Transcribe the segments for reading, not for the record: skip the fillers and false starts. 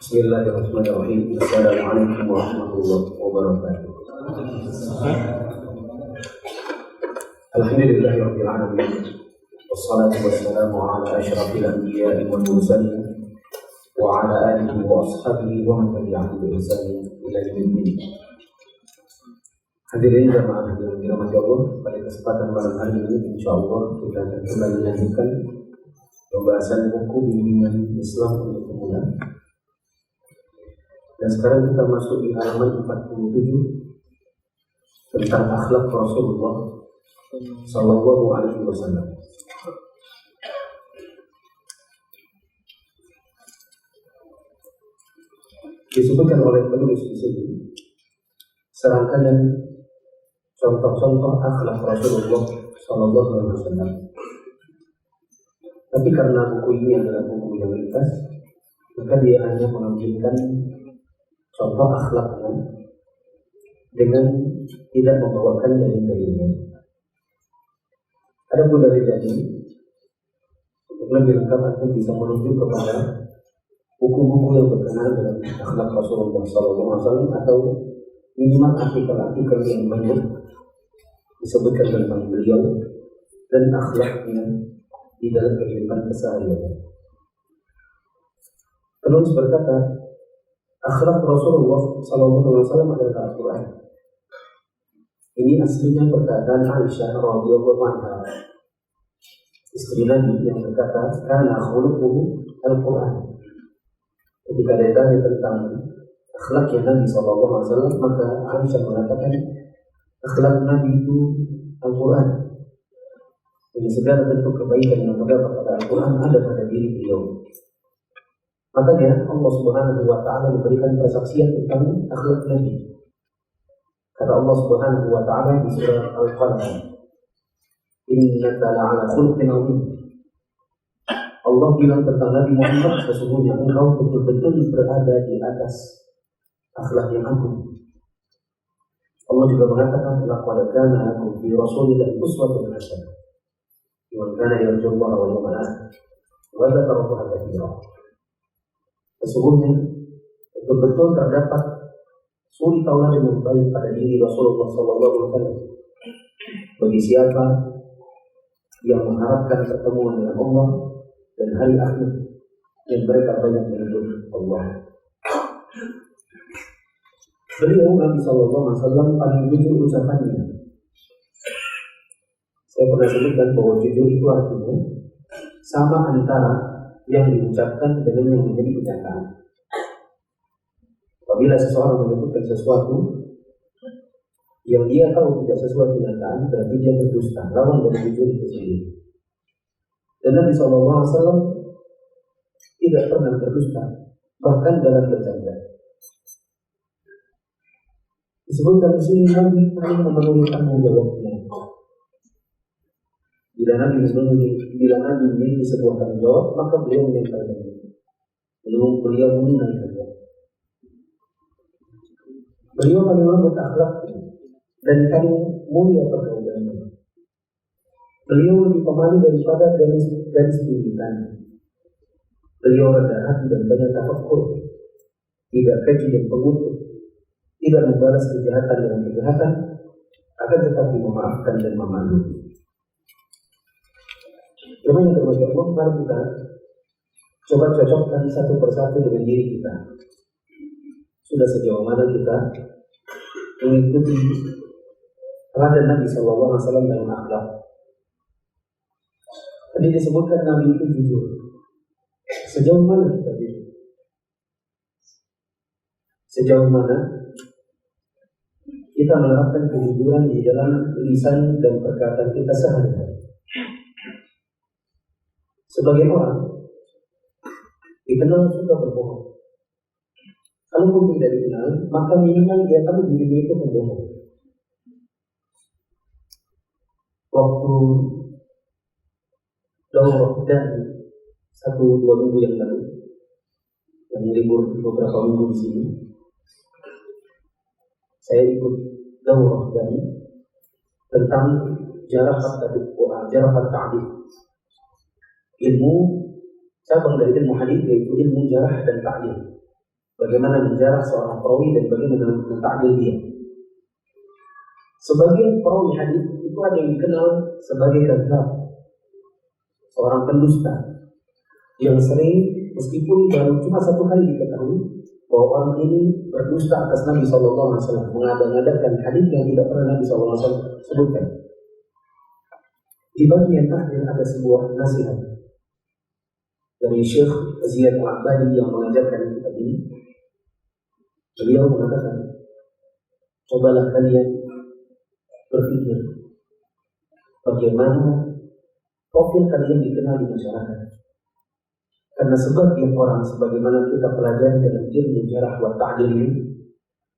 Bismillahirrahmanirrahim. Assalamualaikum warahmatullahi wabarakatuh. Alhamdulillahirabbil alamin. Wassalatu wassalamu ala asyrafil anbiya'i wal mursalin wa ala alihi wa ashabihi wa man tabi'ahum bi ihsan ila yaumil din. Hadirin jamaah yang dirahmati Allah, pada kesempatan malam hari ini insyaallah kita akan kembali lanjutkan pembahasan buku bimbingan Islam untuk pemula. Dan sekarang kita masuk di halaman 47 tentang akhlak Rasulullah Sallallahu Alaihi Wasallam. Disebutkan oleh penulis di sini serangkaian contoh-contoh akhlak Rasulullah Sallallahu Alaihi Wasallam. Tapi karena buku ini adalah buku yang ringkas, maka dia hanya menampilkan contoh akhlaknya dengan tidak membawakan dalil-dalilnya. Adapun dalil-dalil untuk lebih lengkap atau bisa merujuk kepada buku-buku yang berkenaan dengan akhlak Rasulullah SAW atau minimal artikel-artikel yang banyak disebutkan tentang beliau dan akhlaknya di dalam kehidupan keseharian. Penulis berkata, akhlak Rasulullah SAW adalah Al-Quran. Ini aslinya perkataan Aisyah radhiyallahu anha, istri Nabi, yang berkata, "Kana khuluquhu Al-Quran." Ketika ditanya tentang akhlaknya Nabi SAW, maka Aisyah mengatakan, akhlak Nabi itu Al-Quran. Ini segala bentuk kebaikan yang terdapat pada Al-Quran ada pada diri beliau. Makanya Allah Subhanahu wa Ta'ala memberikan persaksian tentang akhlak Nabi. Kata Allah Subhanahu wa Ta'ala di surah Al-Qalam, "Innaka la'ala khuluqin 'azim." Allah bilang tentang Nabi Muhammad, sesungguhnya engkau betul-betul berada di atas akhlak yang agung. Allah juga mengatakan, "Laqad kana lakum fi Rasulillahi uswatun hasanah liman kana yarjullaha wal yawmal akhir wa dzakara Allaha katsiran." Sesungguhnya betul-betul terdapat suri tauladan yang baik pada diri Rasulullah SAW bagi siapa yang mengharapkan pertemuan dengan Allah dan hari akhir, dan mereka banyak menyebut Allah. Beliau Nabi SAW paling jujur ucapannya. Saya pernah sebutkan bahwa jujur itu artinya sama antara yang diucapkan dengan yang menjadi kenyataan. Apabila seseorang menyebutkan sesuatu yang dia tahu tidak sesuai kenyataan, berarti dia berdusta, lawan dari jujur itu sendiri. Dan Nabi SAW tidak pernah berdusta, bahkan dalam bercanda. Disebutkan di sini Nabi paling memenuhi tanggung jawabnya. Bila Nabi memiliki sebuah tanggung jawab, maka beliau menyampaikannya. Beliau menunaikannya. Beliau paling lembut akhlaknya dan paling mulia pergaulannya. Beliau lebih pemalu daripada garis bimbingan. Beliau rendah hati dan banyak tafakkur, tidak keji dan pengutuk, tidak membalas kejahatan dengan kejahatan, akan tetapi memaafkan dan memaklumi. Cuma yang terbaik Allah, mari kita coba cocokkan satu persatu dengan diri kita. Sudah sejauh mana kita mengikuti teladan Nabi SAW dalam akhlak. Tadi disebutkan Nabi itu jujur. Sejauh mana kita jujur? Sejauh mana kita menerapkan kejujuran di dalam lisan dan perkataan kita sehari-hari? Sebagai orang dikenal suka berbohong. Kalaupun tidak dikenal, maka minimal dia tahu dirinya itu pembohong. Waktu daurah dan 1-2 minggu yang lalu, yang libur beberapa minggu di sini, saya ikut daurah dan tentang jarah at-ta'dil. Ilmu cabang dari ilmu hadis yaitu ilmu jarah dan ta'dil. bagaimana menjarah seorang perawi dan bagaimana mentakdir dia. Sebagian perawi hadis itu ada yang dikenal sebagai kadzdzab, seorang pendusta yang sering meskipun baru cuma satu kali diketahui bahwa orang ini berdusta atas Nabi SAW, mengada-ngadakan hadis yang tidak pernah Nabi SAW sebutkan. Di bagian akhir ada sebuah nasihat dari Syekh Ziyad Al-Abadi yang mengajarkan kitab ini. Beliau mengatakan, cobalah kalian berpikir bagaimana profil kalian dikenal di masyarakat. Karena sebagian orang, sebagaimana kita pelajari dalam ilmu jarh wa ta'dil ini,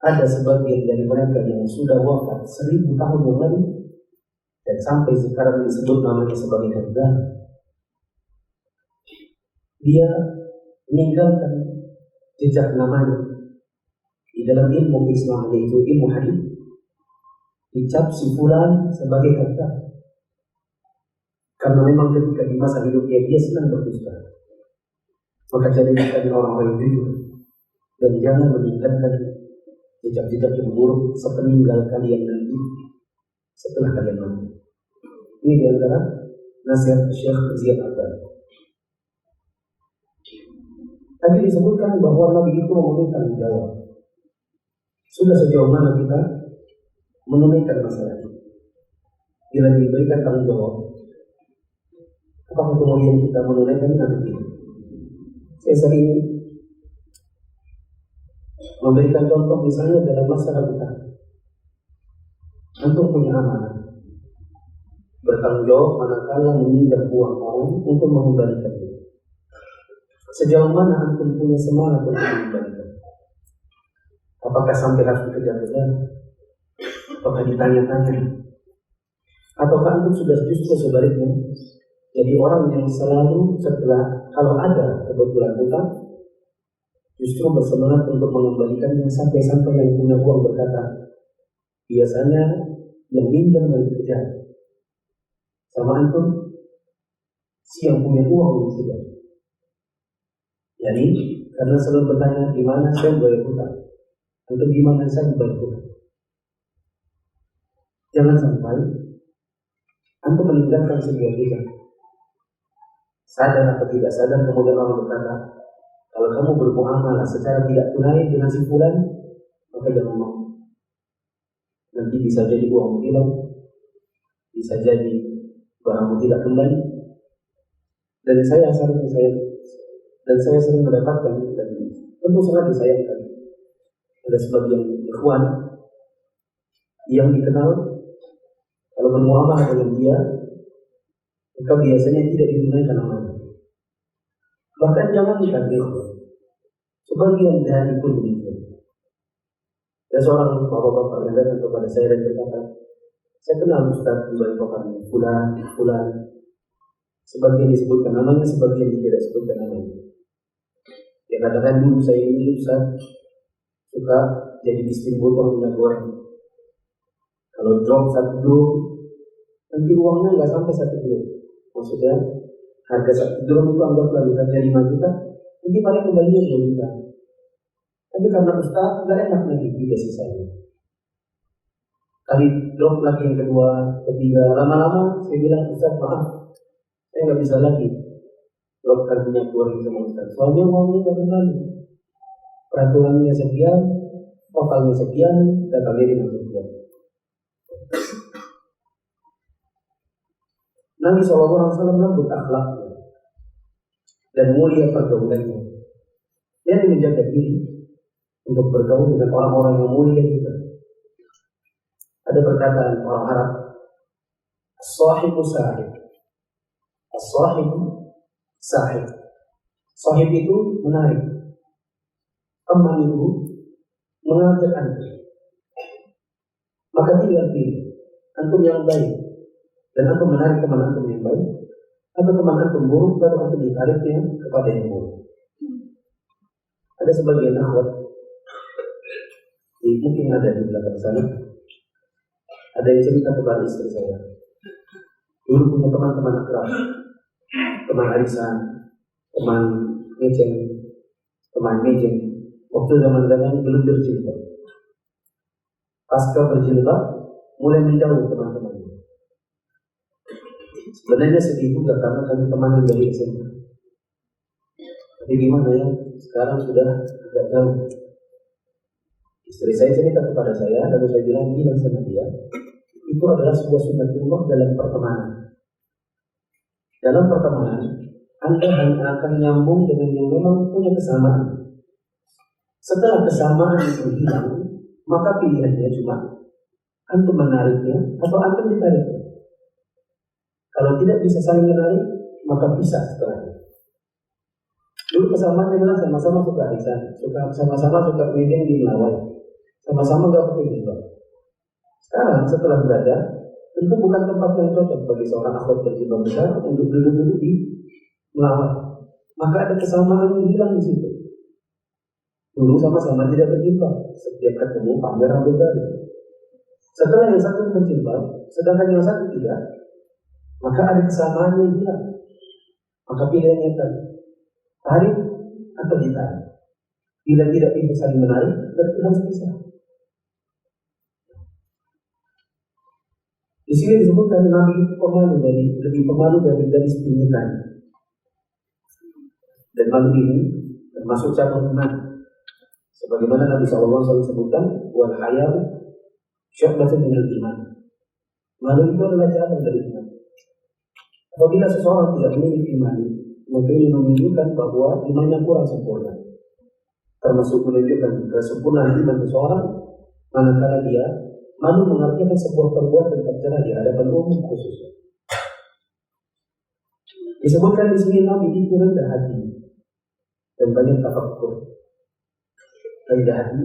ada sebagian dari mereka yang sudah wafat 1000 tahun yang lalu dan sampai sekarang disebut namanya sebagai kadzdzab. Dia meninggalkan jejak namanya di dalam ilmu Islam, yaitu ilmu hadis, dicap si fulan sebagai kadzdzab. Karena memang ketika di masa hidupnya dia senang berdusta. Maka jadikan orang-orang yang jujur dan jangan meninggalkan jejak-jejak yang buruk sepeninggal kalian nanti setelah kalian mati. Ini di antara nasihat Syekh Ziyad Al-Abadi. Tadi disebutkan bahwa Nabi itu memenuhi tanggung jawab. Sudah sejauh mana kita menunaikan masalah ini? Bila diberikan tanggung jawab, apakah kemudian kita menunaikan atau tidak? Saya sering memberikan contoh misalnya dalam masalah utang. Antum punya amanah, bertanggung jawab manakala meminjam uang orang untuk mengembalikannya. Sejauh mana antum punya semangat untuk mengembalikan? Apakah sampai harus dikejar-kejar? Apakah ditanya-tanya? Ataukah antum sudah justru sebaliknya, jadi orang yang selalu setelah kalau ada kebetulan utang justru bersemangat untuk mengembalikannya, sampai-sampai yang punya uang berkata, biasanya yang minjam dan dikejar sama antum si yang punya uang yang tidak. Jadi karena selalu bertanya di mana saya bayar hutang, atau di mana saya bayar hutang. Jangan sampai antum meninggalkan sebuah hutang, sadar atau tidak sadar, kemudian orang berkata, kalau kamu bermuamalah secara tidak tunai dengan si fulan, maka jangan mau. Nanti bisa jadi uangmu hilang, bisa jadi barangmu tidak kembali. Dan saya sering mendapatkan, dan tentu sangat disayangkan, ada sebagian ikhwan yang dikenal kalau bermuamalah dengan dia, maka biasanya tidak ditunaikan amanah. Bahkan jangan dikatakan sebagian dari pun demikian. Ada seorang bapak-bapak yang datang kepada saya dan berkata, saya kenal Ustaz di Balikpapan, fulan. Sebagian disebutkan namanya, sebagian tidak disebutkan namanya. Dia katakan, dulu saya ini Ustaz suka jadi distributor minyak goreng. Kalau drop 1 drum, nanti uangnya nggak sampai 1 drum. Maksudnya harga 1 drum itu anggaplah misalnya 5 juta, nanti paling kembalinya 2 juta. Tapi karena Ustaz nggak enak lagi tidak sisanya. Kali drop lagi yang kedua, ketiga, lama-lama saya bilang, Ustaz maaf, saya nggak bisa lagi dropkan minyak goreng sama Ustaz. Soalnya uangnya nggak kembali. Peraturannya sekian, totalnya sekian, datangnya dengan sekian. Nabi SAW lembut akhlaknya dan mulia pergaulannya. Dia menjaga diri untuk bergaul dengan orang-orang yang mulia juga. Ada perkataan orang Arab, as-sahibu sahib. As-sahibu sahib. Sahib itu menarik, teman itu mengajak antum. Maka tinggal pilih antum yang baik, dan antum menarik teman antum yang baik, atau teman antum buruk, baru antum ditariknya kepada yang buruk. Ada sebagian akhwat, mungkin ada di belakang sana, ada yang cerita kepada istri saya. Dulu punya teman-teman akrab, teman arisan, teman ngeceng, teman mejeng, waktu zaman-zaman belum berjilbab. Pasca berjilbab, mulai menjauh teman-temannya. Sebenarnya sedih juga karena kami teman dari SMA. Tapi gimana ya, sekarang sudah agak jauh. Istri saya cerita kepada saya, lalu saya bilang sama dia, itu adalah sebuah sunnatullah dalam pertemanan. Dalam pertemanan, Anda hanya akan nyambung dengan yang memang punya kesamaan. Setelah kesamaan itu hilang, maka pilihannya cuma antum menariknya atau antum ditariknya. Kalau tidak bisa saling menarik, maka pisah setelahnya. Dulu kesamaan adalah sama-sama suka arisan, sama-sama suka meeting di Melawai, sama-sama gak pakai jilbab. Sekarang setelah berada, tentu bukan tempat yang cocok bagi seorang akhwat berjilbab besar untuk duduk-duduk di Melawai. Maka ada kesamaan yang hilang di situ. Dulu sama-sama tidak berjilbab, setiap ketemu panjang rambut baru. Setelah yang satu berjilbab, sedangkan yang satu tidak, maka ada kesamaan yang hilang. Maka pilihannya tadi, tarik atau ditarik. Bila tidak bisa saling menarik, berarti harus pisah. Di sini disebutkan Nabi lebih pemalu dari gadis pinggiran. Dan malu ini termasuk cabang iman. Sebagaimana Nabi SAW sebutkan, wal hayal syu'batun minal iman. Malu itu adalah cabang dari iman. Apabila seseorang tidak memiliki iman, maka ini menunjukkan bahwa imannya kurang sempurna. Termasuk menunjukkan kesempurnaan iman seseorang manakala dia malu mengerjakan sebuah perbuatan tercela di hadapan umum khususnya. Disebutkan di sini Nabi itu rendah hati dan banyak tafakkur. Rendah hati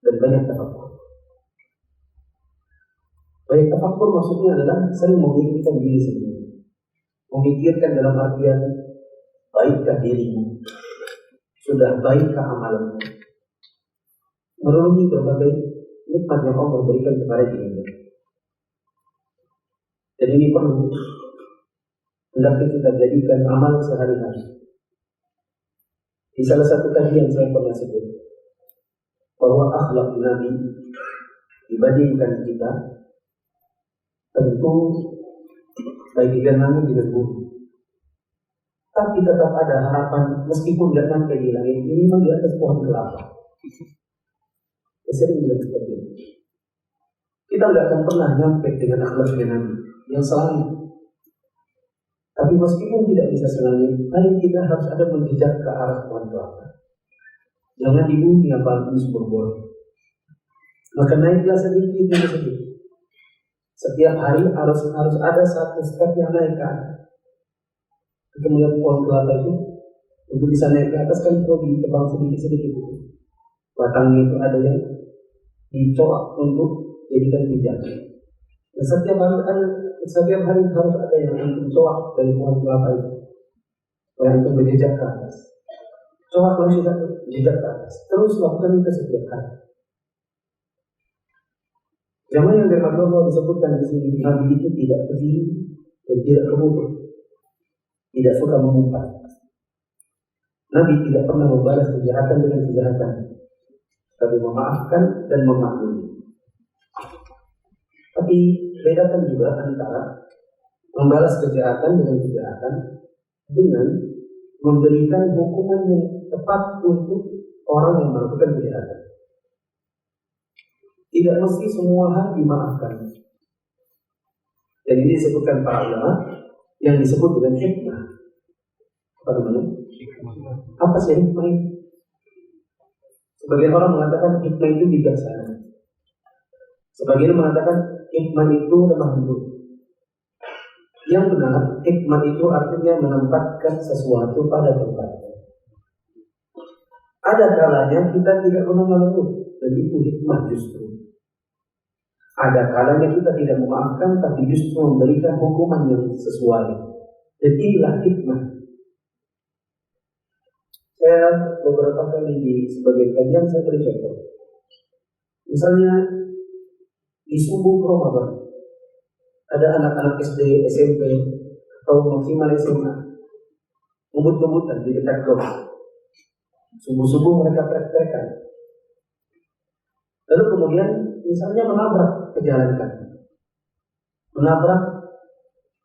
dan banyak tafakkur. Banyak tafakkur maksudnya adalah sering memikirkan diri sendiri. Memikirkan dalam artian baikkah dirimu, sudah baikkah amalanmu, merenungi berbagai nikmat yang Allah berikan kepada dirinya. Dan ini perlu hendaknya kita jadikan amal sehari-hari. Di salah satu kajian saya pernah sebut bahwa akhlak Nabi dibandingkan kita tentu bagikan langit dengan bumi. Tapi tetap ada harapan meskipun tidak sampai di langit, minimal di atas pohon kelapa. Sering bilang seperti itu. Kita tidak akan pernah nyampe dengan akhlaknya Nabi yang selangit. Tapi meskipun tidak bisa selangit, paling kita harus ada menjejak ke arah pohon kelapa. Jangan di bumi apalagi di sumber. Maka naiklah sedikit demi sedikit. Setiap hari harus ada satu step yang naik ke atas. Kita melihat pohon kelapa itu, untuk bisa naik ke atas kan perlu ditebang sedikit-sedikit. Batangnya itu ada yang dicoak untuk jadikan pijak. Dan setiap hari harus ada yang dicoak dari pohon kelapa itu, yang untuk berjejak ke atas. Coak lagi satu, jejak ke atas. Terus lakukan itu setiap hari. Zaman yang dirahmati Allah disebutkan di sini, Nabi itu tidak berdiri dan tidak kemudian, tidak suka mengumpat. Nabi tidak pernah membalas kejahatan dengan kejahatan, tapi memaafkan dan memaklumi. Tapi bedakan juga antara membalas kejahatan dengan kejahatan dengan memberikan hukuman yang tepat untuk orang yang melakukan kejahatan. Tidak mesti semua hal dimaafkan. Dan ini disebutkan para ulama yang disebut dengan hikmah. Apa namanya? Apa sih hikmah itu? Sebagian orang mengatakan hikmah itu bijaksana. Sebagian mengatakan hikmah itu lemah lembut. Yang benar, hikmah itu artinya menempatkan sesuatu pada tempatnya. Ada kalanya kita tidak melemah lembut, dan itu hikmah justru. Ada kalanya kita tidak memaafkan, tapi justru memberikan hukuman yang sesuai. Dan inilah hikmah. Saya beberapa kali di sebagai kajian saya beri contoh. Misalnya di subuh Ramadan, ada anak-anak SD, SMP, atau maksimal SMA, ngebut-ngebutan di dekat kelas. Subuh-subuh mereka trek-trekan. Lalu kemudian misalnya menabrak pejalan kaki, menabrak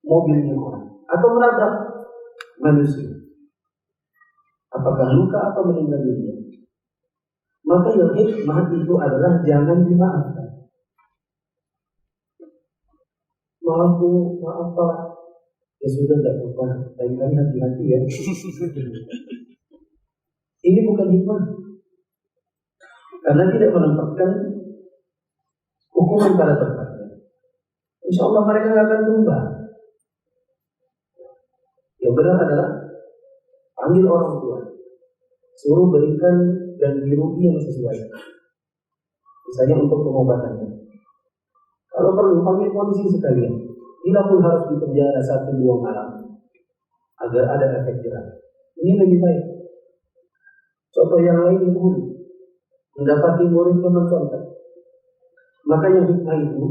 mobilnya orang, atau menabrak manusia. Apakah luka atau meninggal dunia? Maka yang hikmah itu adalah jangan dimaafkan. Maaf Bu, maaf Pak. Ya sudah, tidak apa-apa. Lain kali hati-hati ya. Ini bukan hikmah. Karena tidak menempatkan hukuman pada tempatnya. Insya Allah mereka akan berubah. Yang benar adalah panggil orang tua, suruh berikan ganti rugi yang sesuai. Misalnya untuk pengobatannya. Kalau perlu panggil polisi sekalian. Bila pun harus dipenjara 1-2 malam agar ada efek jerah. Ini lebih baik. Contoh yang lain guru mendapati muridnya mencontoh. Maka yang hikmah itu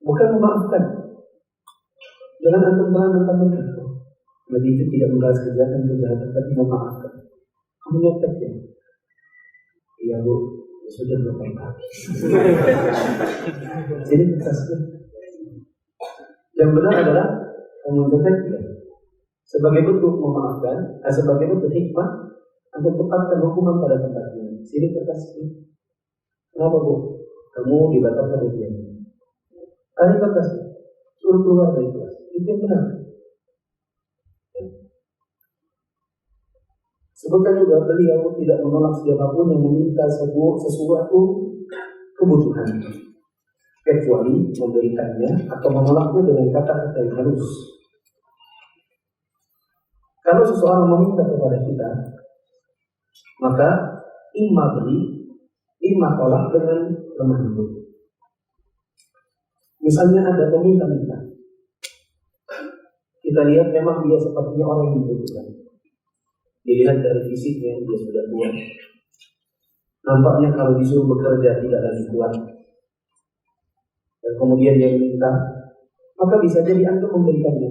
bukan memaafkan. Jangan antum mentang-mentang itu. Nabi itu tidak membalas kejahatan, tapi memaafkan. Kamu nyontek ya? Iya Bu, ya sudah berapa. Jadi tegasnya. Yang benar adalah kamu nyontek ya. Sebagai bentuk memaafkan, sebagai bentuk hikmah untuk tepatkan hukuman pada tempatnya. Sini tegasnya. Kenapa Bu? Kamu dibatalkan ujiannya. Ada tegasnya. Suruh keluar dari kelas. Itu yang benar. Sebutkan juga beliau tidak menolak siapapun yang meminta sesuatu kebutuhan, kecuali memberikannya atau menolaknya dengan kata-kata yang halus. Kalau seseorang meminta kepada kita, maka imma beri, imma tolak dengan lemah lembut. Misalnya ada peminta-minta, kita lihat memang dia sepertinya orang yang membutuhkan. Dilihat dari fisiknya dia sudah tua. Nampaknya kalau disuruh bekerja tidak lagi kuat. Dan kemudian dia minta, maka bisa jadi antum memberikannya.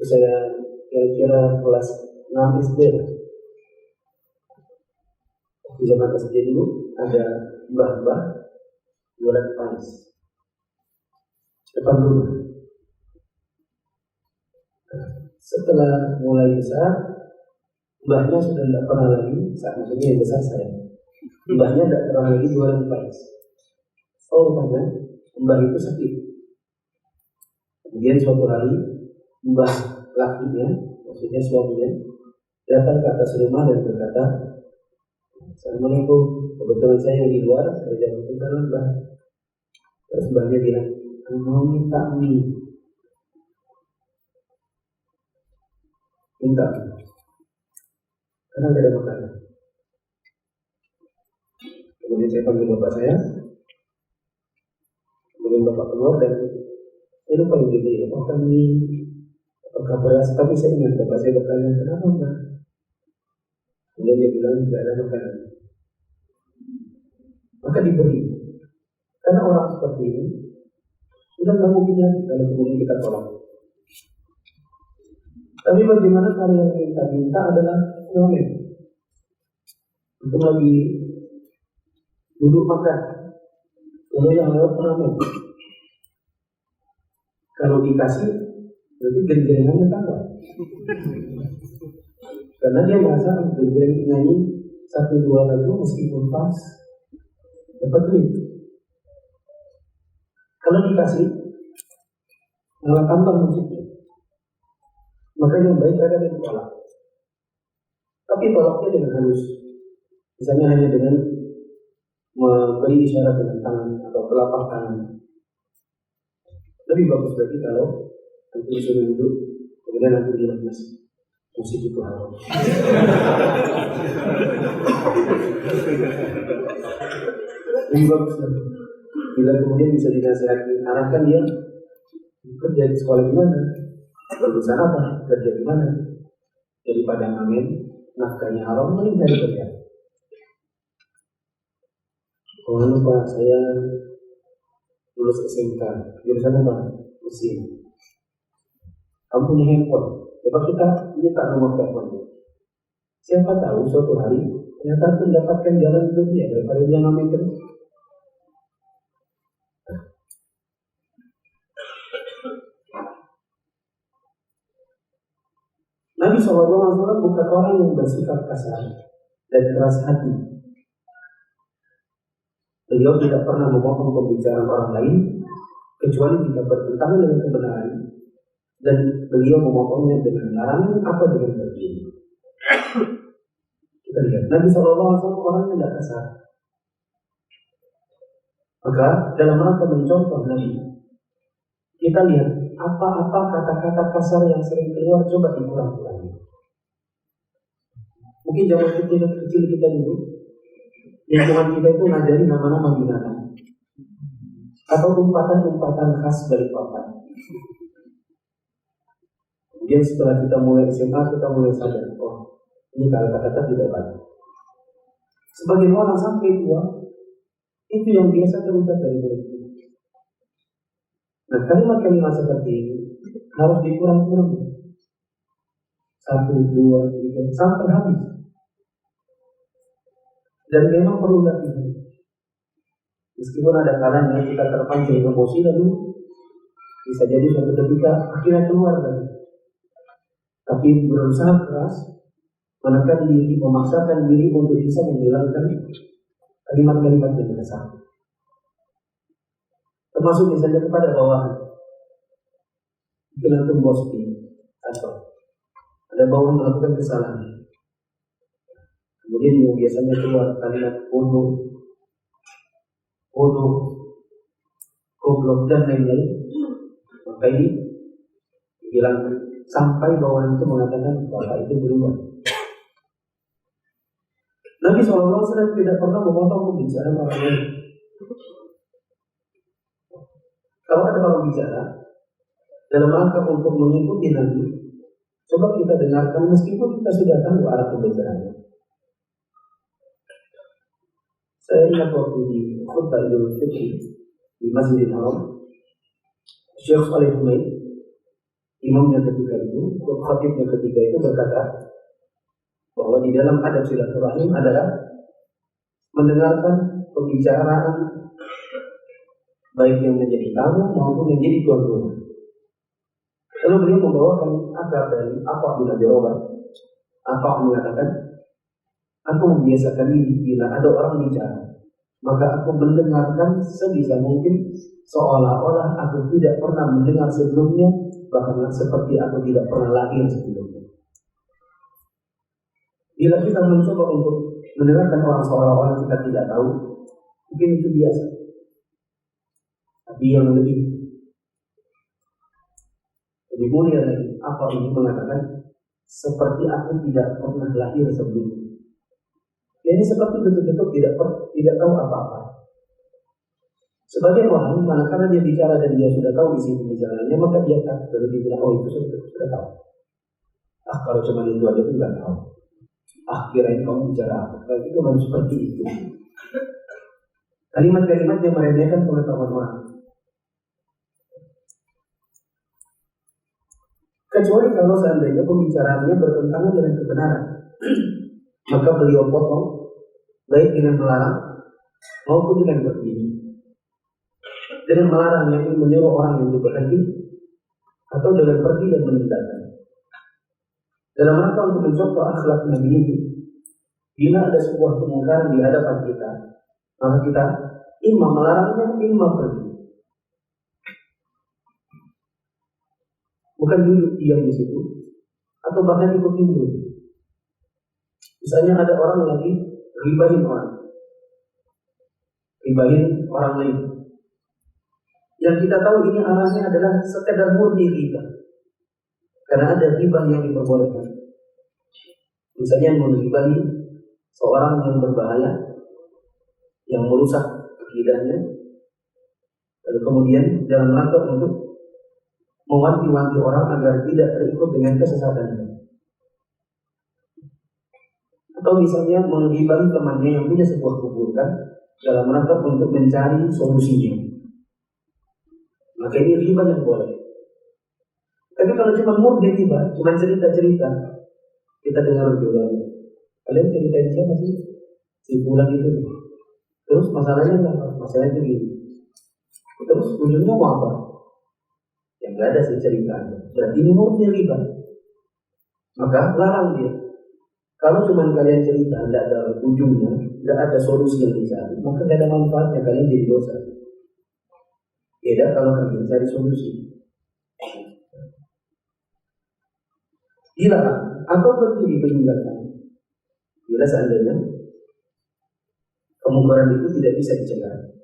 Saya kira-kira kelas 6 SD. Di zaman SD dulu ada mbah-mbah jualan panis depan rumah. Setelah mulai besar, mbahnya sudah tidak pernah lagi, maksudnya yang besar saya, mbahnya tidak pernah lagi jualan panis. Oh, karena mbah itu sakit. Kemudian suatu hari, mbah lakinya, maksudnya suaminya, datang ke atas rumah dan berkata, Assalamualaikum, kebetulan saya di luar, saya jawab salam mbah. Terus mbahnya bilang, mau minta mie. Minta, karena tidak ada makanan. Kemudian saya panggil bapak saya, kemudian bapak keluar dan saya lupa yang dibeli, apakah mie, apakah beras, tapi saya ingat bapak saya bertanya, kenapa enggak? Kemudian dia bilang tidak ada makanan. Maka diberi, karena orang seperti ini sudah tidak mungkin lagi kalau kemudian kita tolak. Tapi bagaimana kalau yang kita minta adalah nomen? Itu lagi duduk makan, lalu yang lewat nomen. Kalau dikasih, berarti genjrengannya tambah. Karena dia merasa genjreng nyanyi 1-2 lagu meskipun pas dapat duit. Kalau dikasih, malah tambah musiknya. Maka yang baik adalah ditolak. Tapi tolaknya dengan halus. Misalnya hanya dengan memberi isyarat dengan tangan atau telapak tangan. Lebih bagus lagi kalau nanti disuruh duduk, kemudian nanti bilang musik itu haram. Lebih bagus lagi. Bila kemudian bisa dinasihati, arahkan dia kerja di sekolah gimana? Lulusan apa? Kerja di mana? Daripada ngamen, nafkahnya haram, mending cari kerja. Kalau lupa saya lulus SMK, jurusan apa? Mesin. Kamu punya handphone, coba kita minta nomor teleponnya. Siapa tahu suatu hari ternyata mendapatkan jalan untuk dia daripada dia ngamen terus. Nabi SAW bukan orang yang bersifat kasar dan keras hati. Beliau tidak pernah memotong pembicaraan orang lain kecuali jika bertentangan dengan kebenaran, dan beliau memotongnya dengan larangan atau dengan berzina. Kita lihat Nabi SAW orang yang tidak kasar. Maka dalam rangka mencontoh Nabi, kita lihat apa-apa kata-kata kasar yang sering keluar coba dikurang-kurangi. Mungkin zaman kecil kita dulu, lingkungan kita itu ngajari nama-nama binatang atau umpatan-umpatan khas Balikpapan. Kemudian setelah kita mulai SMA, kita mulai sadar, oh ini kata-kata tidak baik. Sebagian orang sampai tua, itu yang biasa terucap dari mulut. Nah, kalimat-kalimat seperti ini harus dikurang-kurangi. 1, 2, 3 sampai habis. Dan memang perlu latihan. Meskipun ada kalanya kita terpancing emosi, lalu bisa jadi suatu ketika akhirnya keluar lagi. Tapi berusaha keras, menekan diri, memaksakan diri untuk bisa menghilangkan kalimat-kalimat yang kasar. Termasuk misalnya kepada bawahan. Mungkin antum bos atau ada bawahan melakukan kesalahan. Kemudian yang biasanya keluar kalimat bodoh, goblok dan lain-lain, maka ini dihilangkan sampai bawahan itu mengatakan bahwa itu berubah. Nabi SAW tidak pernah memotong pembicaraan orang lain. Kalau ada orang bicara dalam rangka untuk mengikuti Nabi, coba kita dengarkan meskipun kita sudah tahu arah pembicaraannya. Saya ingat waktu di khutbah Idul Fitri di Masjidil Haram, Syekh Saleh Humaid, imamnya ketika itu, khatibnya ketika itu berkata bahwa di dalam adab silaturahim adalah mendengarkan pembicaraan baik yang menjadi tamu maupun yang menjadi tuan rumah. Lalu beliau membawakan akar dari apa bila jawaban. Apa mengatakan, aku membiasakan diri bila ada orang bicara, maka aku mendengarkan sebisa mungkin seolah-olah aku tidak pernah mendengar sebelumnya, bahkan seperti aku tidak pernah lahir sebelumnya. Bila kita mencoba untuk mendengarkan orang seolah-olah kita tidak tahu, mungkin itu biasa. Tapi yang lebih mulia lagi, apa ini mengatakan seperti aku tidak pernah lahir sebelumnya. Jadi seperti betul-betul tidak tahu apa-apa. Sebagian orang, manakala dia bicara dan dia sudah tahu isi pembicaraannya, maka dia akan baru dia bilang, oh itu sudah tahu. Kalau cuma itu aja itu nggak tahu. Kirain kamu bicara apa? Kalau itu memang seperti itu. Kalimat-kalimat yang meremehkan pengetahuan orang. Kecuali kalau seandainya pembicaraannya bertentangan dengan kebenaran, maka beliau potong, baik dengan melarang maupun dengan berzina. Dengan melarang yang menyuruh orang yang berhenti, atau dengan pergi dan meninggalkan. Dalam rangka untuk mencontoh akhlak Nabi ini, bila ada sebuah kemungkaran di hadapan kita, maka kita imma melarangnya, imma pergi. Bukan duduk diam di situ, atau bahkan ikut tidur. Misalnya ada orang lagi ribahin orang lain. Yang kita tahu ini arahnya adalah sekedar murni riba. Karena ada riba yang diperbolehkan. Misalnya mengribahi seorang yang berbahaya, yang merusak akidahnya, lalu kemudian dalam rangka untuk mewanti-wanti orang agar tidak terikut dengan kesesatannya. Atau misalnya menggibahi temannya yang punya sebuah keburukan dalam rangka untuk mencari solusinya, maka ini riba yang boleh. Tapi kalau cuma murni riba, cuma cerita-cerita, kita dengar dulu, Kalian ceritain siapa sih? Si bulan itu. Terus masalahnya apa? Masalahnya itu gini. Terus ujungnya mau apa? Ya nggak ada sih ceritanya. Berarti ini murni riba. Maka larang dia. Kalau cuma kalian cerita, tidak ada ujungnya, tidak ada solusi yang dicari, maka tidak ada manfaatnya, kalian jadi dosa. Beda kalau kalian cari solusi. Dilarang atau berarti dipeninggalkan. Bila seandainya kemungkaran itu tidak bisa dicegah.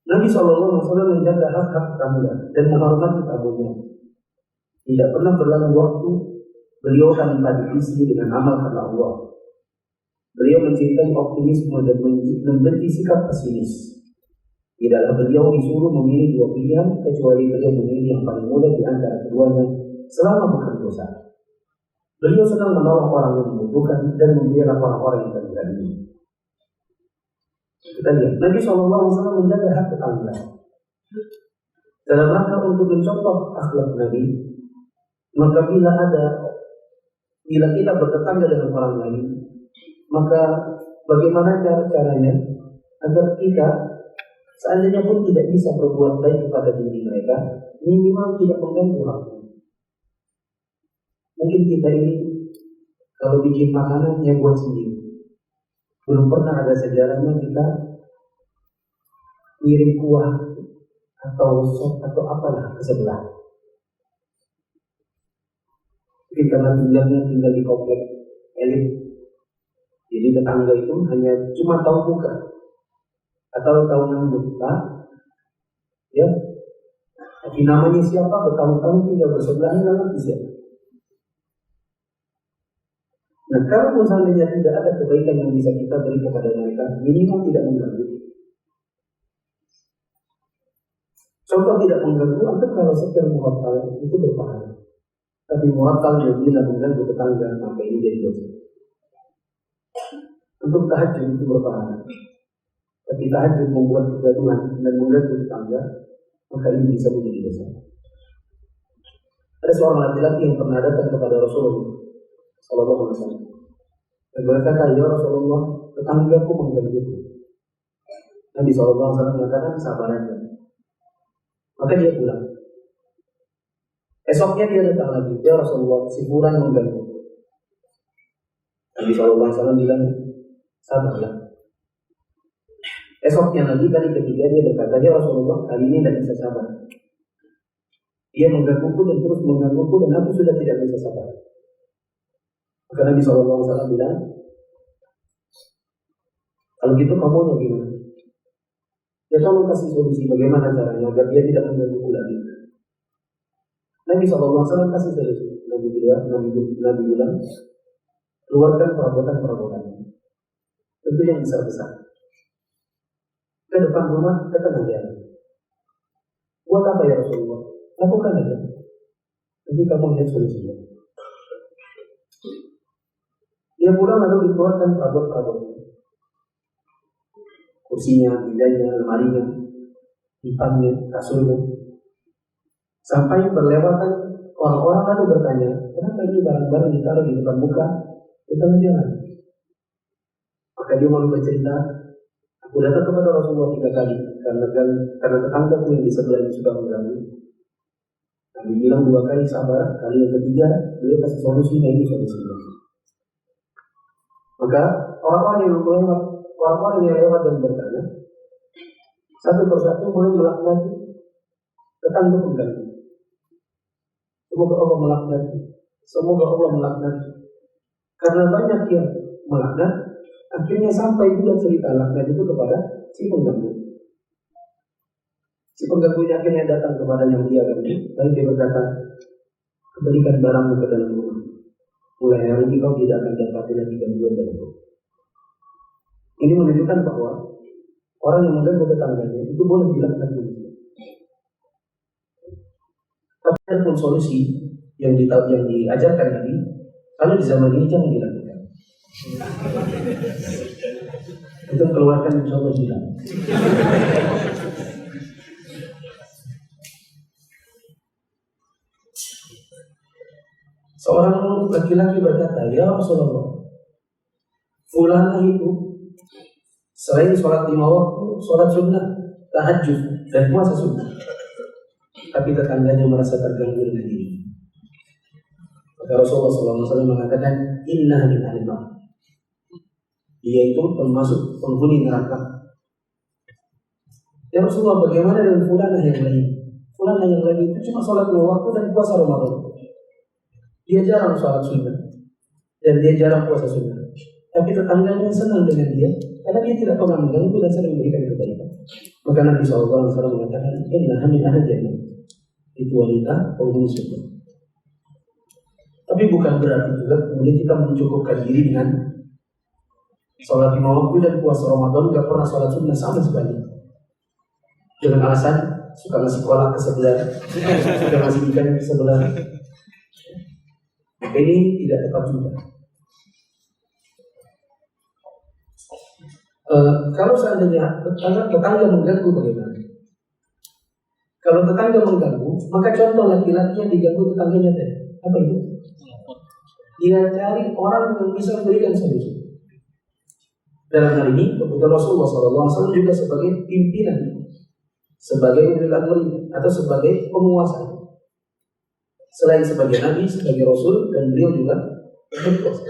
Nabi SAW menjaga hak-hak tamunya dan menghormati tamunya. Tidak pernah berlalu waktu beliau tanpa diisi dengan amal karena Allah. Beliau mencintai optimisme dan membenci sikap pesimis. Tidaklah beliau disuruh memilih dua pilihan kecuali beliau memilih yang paling mudah di antara keduanya selama bukan dosa. Beliau senang menolong orang yang membutuhkan dan membela orang-orang yang terganggu. Kita lihat Nabi SAW menjaga hak tetangga. Dalam rangka untuk mencontoh akhlak Nabi, maka bila kita bertetangga dengan orang lain, maka bagaimana caranya agar kita seandainya pun tidak bisa berbuat baik kepada diri mereka, minimal tidak mengganggu orang lain. Mungkin kita ini kalau bikin makanan yang buat sendiri, belum pernah ada sejarahnya kita ngirim kuah atau sop atau apalah ke sebelah. Mungkin karena tinggal di komplek elit, jadi tetangga itu hanya cuma tahu muka atau tahu nama Pak, ya. Tapi namanya siapa bertahun-tahun tinggal bersebelahan nggak ngerti siapa. Nah, kalau misalnya tidak ada kebaikan yang bisa kita beri kepada mereka, minimal tidak mengganggu. Contoh tidak mengganggu, atau kalau sekedar muwatal itu berpahala. Tapi muwatal bila mengganggu tetangga, maka ini jadi dosa. Untuk tahajud itu berpahala. Tapi tahajud membuat kegaduhan dan mengganggu tetangga, maka ini bisa menjadi dosa. Ada seorang laki-laki yang pernah datang kepada Rasulullah Sallallahu Alaihi Wasallam dan berkata, ya Rasulullah, tetanggaku menggangguku. Nabi Sallallahu Alaihi Wasallam mengatakan, sabar aja. Maka dia pulang. Esoknya dia datang lagi, ya Rasulullah, si fulan mengganggu. Nabi Sallallahu Alaihi Wasallam bilang, sabarlah. Esoknya lagi, kali ketiga dia berkata, ya Rasulullah, kali ini tidak bisa sabar. Dia menggangguku dan terus menggangguku dan aku sudah tidak bisa sabar. Maka Nabi SAW bilang, kalau gitu kamu mau gimana? Ya tolong kasih solusi bagaimana caranya agar dia tidak mengganggu lagi. Nabi SAW kasih solusi. Nabi bilang, keluarkan perabotan-perabotannya. Tentu yang besar-besar. Ke depan rumah, ke tengah jalan. Buat apa ya Rasulullah? Lakukan aja. Nanti kamu lihat solusinya. Dia pulang lalu dikeluarkan perabot-perabotnya. Kursinya, mejanya, lemarinya, dipannya, kasurnya. Sampai berlewatan orang-orang lalu bertanya, kenapa ini barang-barang ditaruh di depan muka di tengah jalan? Maka dia mulai bercerita, aku datang kepada Rasulullah 3 kali karena tetanggaku yang di sebelah ini sudah mengganggu. Nabi bilang 2 kali sabar, kali yang ketiga beliau kasih solusi, ini solusinya. Maka orang-orang yang lewat dan bertanya, satu persatu mulai melaknati tetangga pengganggu. Semoga Allah melaknati. Karena banyak yang melaknat, akhirnya sampai juga cerita laknat itu kepada si pengganggu. Si pengganggu ini akhirnya datang kepada yang dia ganggu, lalu dia berkata, kembalikan barangmu ke dalam rumah. Mulai hari ini kau tidak akan dapat lagi gangguan dariku. Ini menunjukkan bahwa orang yang mengganggu tetangganya itu boleh dilaknat. Tapi ada pun solusi yang diajarkan Nabi, kalau di zaman ini jangan dilakukan. Itu keluarkan insya Allah hilang. Seorang laki-laki berkata, "Ya Rasulullah, fulanah itu selain sholat 5 waktu, sholat sunnah, tahajud dan puasa sunnah, tapi tetangganya merasa terganggu dengan ini." Maka Rasulullah SAW mengatakan, "Inna min ahli nar." Dia itu termasuk penghuni neraka. Ya Rasulullah, bagaimana dengan fulanah yang lain? Fulanah yang lain itu cuma sholat 2 waktu dan puasa Ramadan. Dia jarang sholat sunnah dan dia jarang puasa sunnah. Tapi tetangganya senang dengan dia karena dia tidak pernah mengganggu dan sering memberikan kebaikan. Maka Nabi SAW mengatakan, "Inna min ahli jannah." Itu wanita penghuni surga. Tapi bukan berarti juga kemudian kita mencukupkan diri dengan sholat 5 waktu dan puasa Ramadan, gak pernah sholat sunnah sama sekali. Dengan alasan suka ngasih kolak ke sebelah, suka ngasih ikan ke sebelah. Maka ini tidak tepat juga. Kalau seandainya tetangga mengganggu bagaimana? Kalau tetangga mengganggu, maka contoh laki-laki yang diganggu tetangganya tadi, apa itu? Dia cari orang yang bisa memberikan solusi. Dalam hal ini, kebetulan Rasulullah SAW juga sebagai pimpinan, sebagai ulil amri atau sebagai penguasa. Selain sebagai nabi, sebagai rasul, dan beliau juga berkuasa.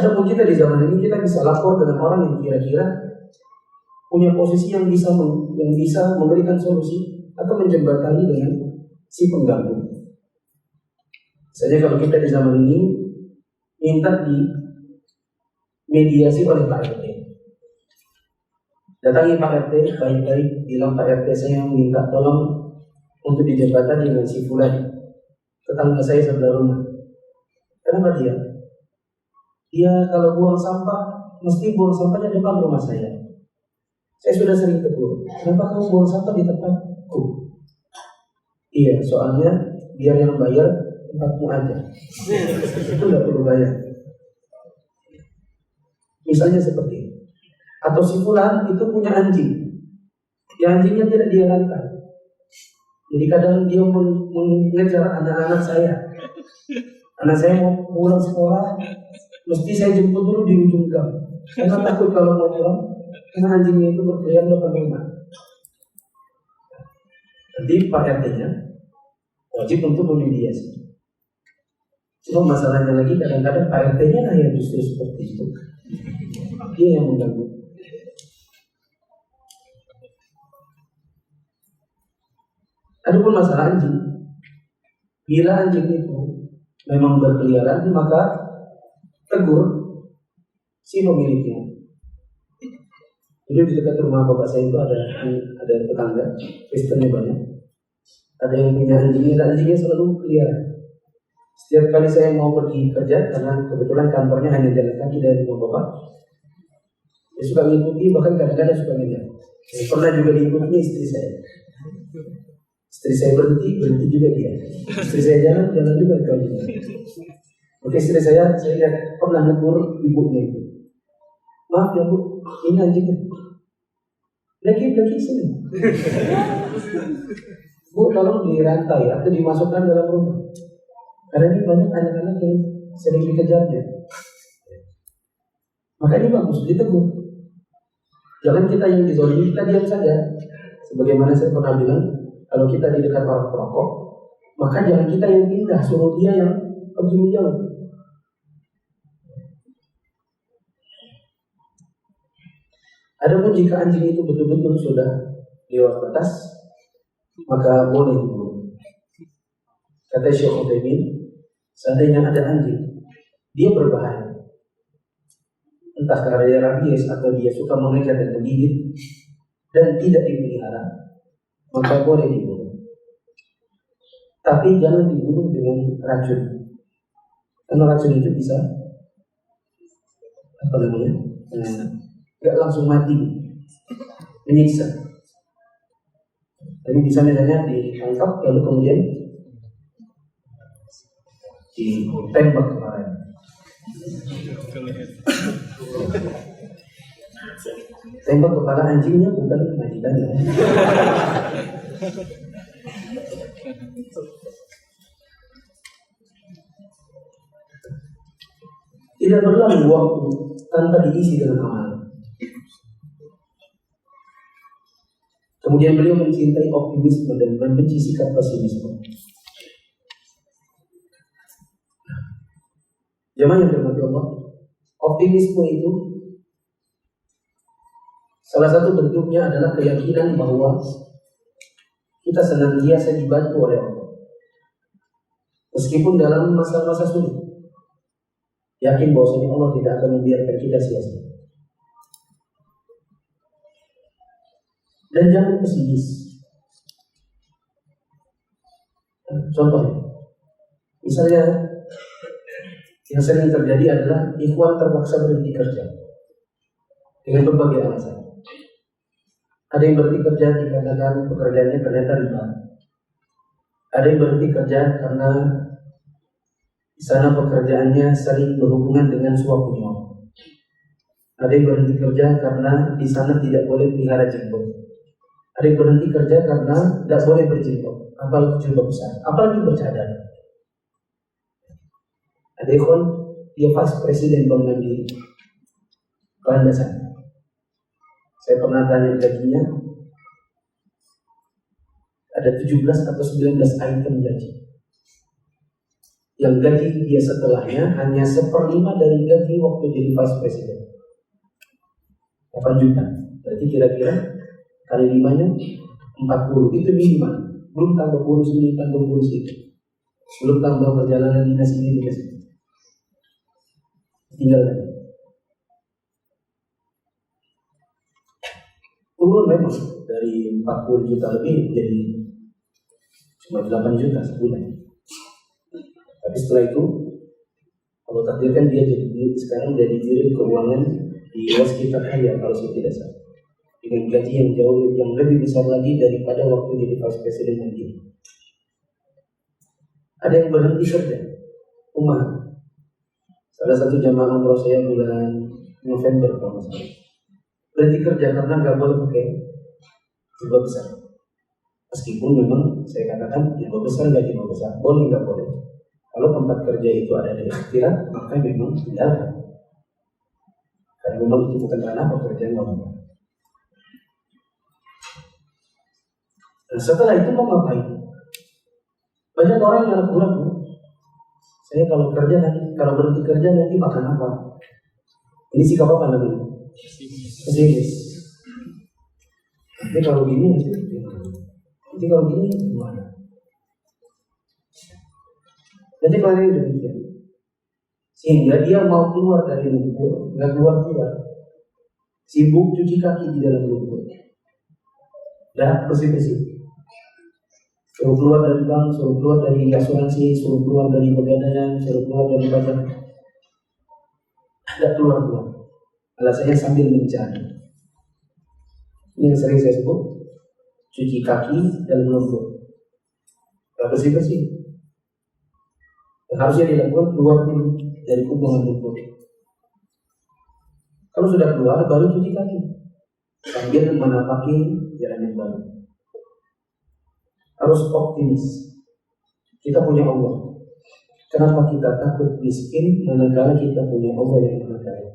Adapun kita di zaman ini, kita bisa lapor dengan orang yang kira-kira punya posisi yang bisa memberikan solusi atau menjembatani dengan si pengganggu. Misalnya kalau kita di zaman ini minta di mediasi oleh Pak RT, datangi Pak RT baik-baik, bilang Pak RT saya minta tolong untuk dijembatani dengan si fulan, tetangga saya sebelah rumah. Kenapa dia? Dia kalau buang sampah mesti buang sampahnya depan rumah saya. Saya sudah sering tegur, kenapa kamu buang sampah di tempatku? Iya, soalnya biar yang bayar tempatmu aja. Itu nggak perlu bayar. Misalnya seperti itu. Atau si fulan itu punya anjing, ya anjingnya tidak dia lantar. Jadi kadang dia mengejar anak-anak saya. Anak saya mau pulang sekolah, mesti saya jemput dulu di ujung gang. Karena takut kalau mau pulang, karena anjingnya itu berkeliaran depan rumah. Jadi Pak RT-nya wajib untuk memediasi. Cuma masalahnya lagi kadang-kadang Pak RT-nya lah yang justru seperti itu. Dia yang mengganggu. Adapun masalah anjing, bila anjing itu memang berkeliaran, maka tegur si pemiliknya. Jadi di dekat rumah bapak saya itu ada tetangga, Kristennya banyak. Ada yang punya anjingnya, dan anjingnya selalu keliaran. Setiap kali saya mau pergi kerja, karena kebetulan kantornya hanya jalan kaki dari rumah bapak, dia suka ngikuti, bahkan kadang-kadang suka ngejar. Pernah juga diikuti istri saya. Istri saya berhenti juga dia. Istri saya jalan juga kali. Oke, istri saya lihat pernah negur ibunya itu. "Maaf ya Bu, ini anjingnya. Lagi sini. Bu, tolong dirantai atau dimasukkan dalam rumah. Karena ini banyak anak-anak yang sering dikejarnya." Maka ini bagus, ditegur. Jangan kita yang dizolimi, kita diam saja. Sebagaimana saya pernah bilang, kalau kita di dekat orang perokok, maka jangan kita yang pindah, suruh dia yang pergi menjauh. Adapun jika anjing itu betul-betul sudah lewat batas, maka boleh dibunuh. Kata Syekh Utsaimin, seandainya ada anjing, dia berbahaya. Entah karena dia rabies atau dia suka mengejar dan menggigit dan tidak dipelihara, maka boleh dibunuh. Tapi jangan dibunuh dengan racun, karena racun itu bisa nggak langsung mati, menyiksa. Tapi bisa misalnya ditangkap lalu kemudian ditembak kemarin. Tembak kepala anjingnya bukan majikannya. Tidak berlalu waktu tanpa diisi dengan amalan. Kemudian beliau mencintai optimisme dan membenci sikap pesimisme. Jemaah yang dirahmati Allah, optimisme itu salah satu bentuknya adalah keyakinan bahwa kita senantiasa dibantu oleh Allah, meskipun dalam masa-masa sulit. Yakin bahwasanya Allah tidak akan membiarkan kita sia-sia. Dan jangan pesimis. Contohnya, misalnya yang sering terjadi adalah ikhwan terpaksa berhenti kerja dengan berbagai alasan. Ada yang berhenti kerja dikarenakan pekerjaannya ternyata riba. Ada yang berhenti kerja karena di sana pekerjaannya sering berhubungan dengan suap menyuap. Ada yang berhenti kerja karena di sana tidak boleh pelihara jenggot. Ada yang berhenti kerja karena tidak boleh berjenggot, apalagi jilbab besar, apalagi bercadar. Ada ikhwan, dia vice presiden Bank Mandiri Kelandasan. Saya pernah tanya gajinya, ada 17 atau 19 item gaji. Yang gaji dia setelahnya hanya 1/5 dari gaji waktu jadi vice president, 8 juta. Berarti kira-kira kali 5-nya 40, itu minimal. Belum tambah bonus ini, tambah bonus itu, belum tambah perjalanan dinas ini, dinas itu. Tinggal lagi. Turun memang dari 40 juta lebih jadi cuma 8 juta sebulan. Tapi setelah itu kalau takdirkan dia sekarang jadi dirjen keuangan di Waskita Karya kalau saya tidak salah, dengan gaji yang jauh yang lebih besar lagi daripada waktu jadi vice president nanti. Ada yang berhenti kerja, umar. Salah satu jamaah umroh saya bulan November kalau nggak salah, berhenti kerja karena nggak boleh pakai jilbab besar. Meskipun memang saya katakan jilbab besar nggak jilbab besar, boleh nggak boleh. Kalau tempat kerja itu ada di ikhtiar, maka memang tidak. Karena memang itu bukan ranah pekerjaan normal. Dan setelah itu mau ngapain? Banyak orang yang ragu-ragu. Saya kalau kerja nanti, kalau berhenti kerja nanti makan apa? Ini sikap apa namanya? Pesimis. Nanti kalau gini nanti kalau gini gimana? Nanti kalau ini demikian, sehingga dia mau keluar dari lumpur, nggak keluar, sibuk cuci kaki di dalam lumpur, dah bersih-bersih. Suruh keluar dari bank, suruh keluar dari asuransi, suruh keluar dari pegadaian, suruh keluar dari pajak, tidak keluar. Alasannya sambil mencari. Ini yang sering saya sebut cuci kaki dalam lumpur, nggak bersih-bersih. Yang harusnya dilakukan keluar dari hubungan lumpur. Kalau sudah keluar baru cuci kaki sambil menapaki jalan yang baru. Harus optimis. Kita punya Allah. Kenapa kita takut miskin manakala kita punya Allah yang Maha Kaya?